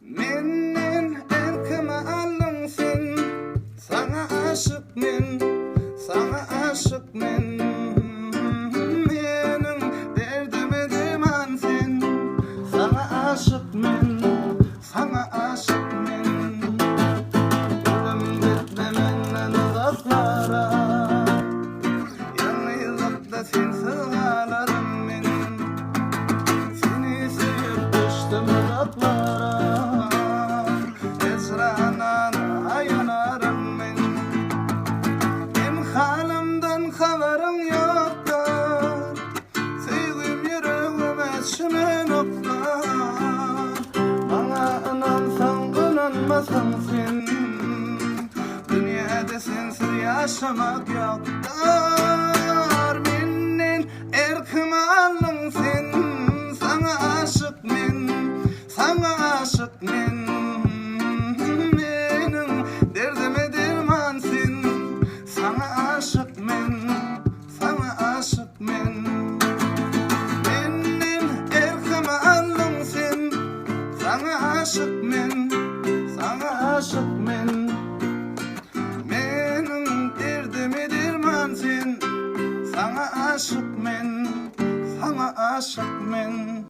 Menden erkime aldın sen, sana aşık men, sana aşık men. Menin derdime derman sen, sana aşık men, sana aşık men. Ölüm gitme menden uzaklara, yalnızlıkta sensiz ağlarım men. Seni sevip düştüm uzaklara, haberim yoktur, sevgim yüreğime şunu nokta. Bana inansan inanmasan sen, dünyada sensiz yaşamak yoktur. Menden erkime aldın sen, sana aşık men, sana aşık men. Menin derdime derman sen, sana aşık men, sana aşık men. Menden erkime aldın sen, sana aşık men, sana aşık men. Menin derdime derman sen, sana aşık men, sana aşık men.